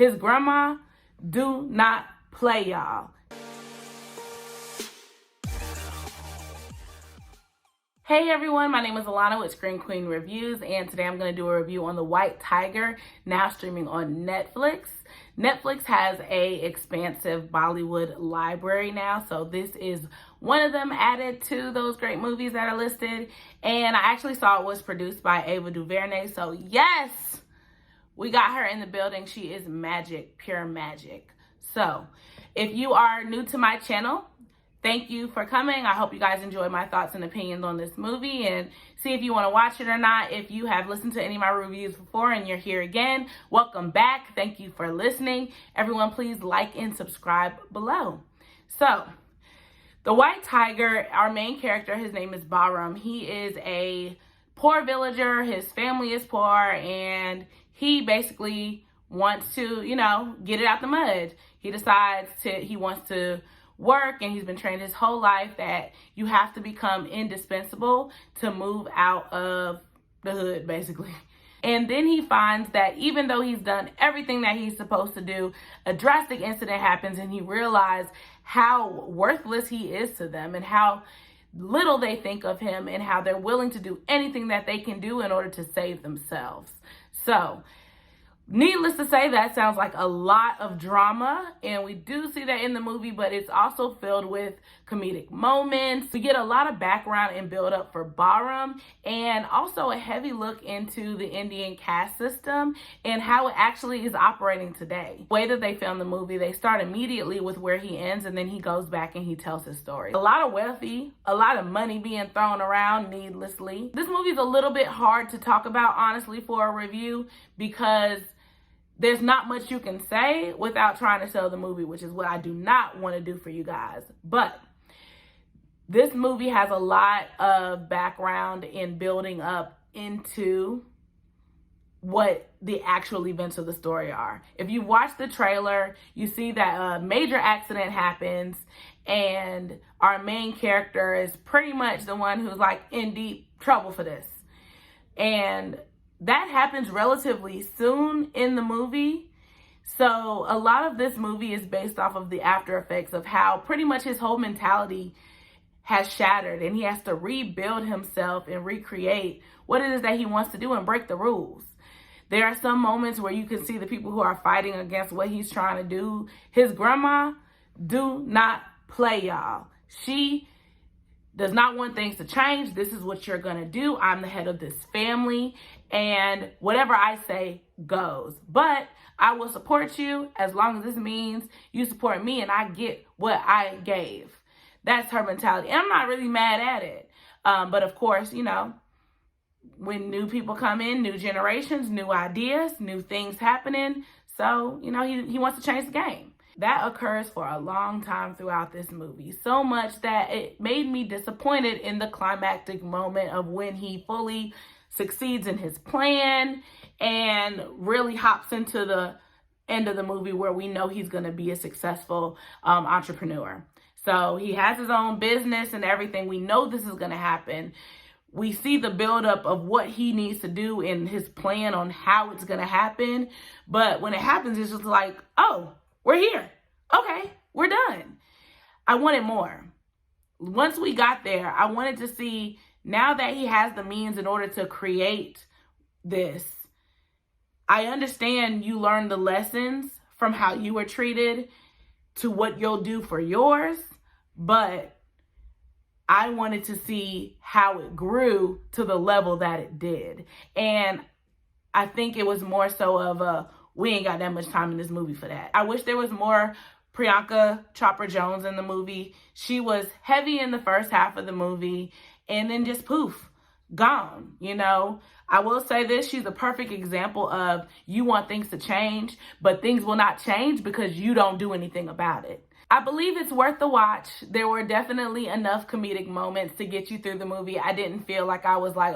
His grandma do not play, y'all. Hey everyone, my name is Alana with Screenqueenreviews, and today I'm going to do a review on The White Tiger, now streaming on Netflix. Netflix has a expansive Bollywood library now, so this is one of them added to those great movies that are listed, and I actually saw it was produced by Ava DuVernay, so yes, we got her in the building. She is magic, pure magic. So if you are new to my channel, thank you for coming. I hope you guys enjoy my thoughts and opinions on this movie and see if you want to watch it or not. If you have listened to any of my reviews before and you're here again, welcome back. Thank you for listening. Everyone, please like and subscribe below. So, The White Tiger, our main character, his name is Bahram. He is a poor villager. His family is poor and he basically wants to, get it out the mud. He decides he wants to work, and he's been trained his whole life that you have to become indispensable to move out of the hood, basically. And then he finds that even though he's done everything that he's supposed to do, a drastic incident happens and he realizes how worthless he is to them and how little they think of him and how they're willing to do anything that they can do in order to save themselves. So, needless to say, that sounds like a lot of drama, and we do see that in the movie, but it's also filled with comedic moments. We get a lot of background and build up for Bahram, and also a heavy look into the Indian caste system and how it actually is operating today. The way that they film the movie, they start immediately with where he ends, and then he goes back and he tells his story. A lot of wealthy, a lot of money being thrown around needlessly. This movie is a little bit hard to talk about, honestly, for a review, because there's not much you can say without trying to sell the movie, which is what I do not want to do for you guys. But this movie has a lot of background in building up into what the actual events of the story are. If you watch the trailer, you see that a major accident happens and our main character is pretty much the one who's like in deep trouble for this. And that happens relatively soon in the movie. So a lot of this movie is based off of the after effects of how pretty much his whole mentality has shattered and he has to rebuild himself and recreate what it is that he wants to do and break the rules. There are some moments where you can see the people who are fighting against what he's trying to do. His grandma do not play, y'all. She does not want things to change. This is what you're gonna do. I'm the head of this family, and whatever I say goes. But I will support you as long as this means you support me and I get what I gave. That's her mentality. And I'm not really mad at it. But of course, when new people come in, new generations, new ideas, new things happening. So, he wants to change the game. That occurs for a long time throughout this movie. So much that it made me disappointed in the climactic moment of when he fully succeeds in his plan and really hops into the end of the movie where we know he's going to be a successful entrepreneur. So he has his own business and everything. We know this is going to happen. We see the buildup of what he needs to do in his plan on how it's going to happen. But when it happens, it's just like, oh, we're here. Okay, we're done. I wanted more. Once we got there, I wanted to see, now that he has the means in order to create this, I understand you learn the lessons from how you were treated to what you'll do for yours, but I wanted to see how it grew to the level that it did. And I think it was more so of we ain't got that much time in this movie for that. I wish there was more Priyanka Chopra Jones in the movie. She was heavy in the first half of the movie and then just poof, gone. I will say this, she's a perfect example of you want things to change, but things will not change because you don't do anything about it. I believe it's worth the watch. There were definitely enough comedic moments to get you through the movie. I didn't feel like I was like,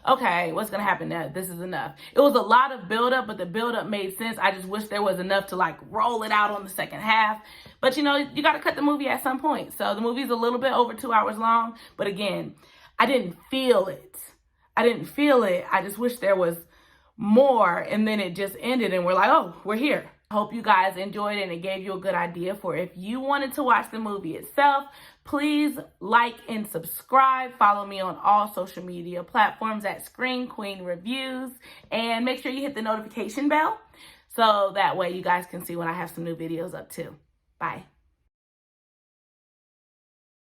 okay, what's going to happen now? This is enough. It was a lot of buildup, but the buildup made sense. I just wish there was enough to like roll it out on the second half. But you got to cut the movie at some point. So the movie's a little bit over 2 hours long. But again, I didn't feel it. I just wish there was more, and then it just ended and we're like, oh, we're here. I hope you guys enjoyed it and it gave you a good idea for if you wanted to watch the movie itself. Please like and subscribe. Follow me on all social media platforms at Screenqueenreviews, and make sure you hit the notification bell so that way you guys can see when I have some new videos up too. Bye.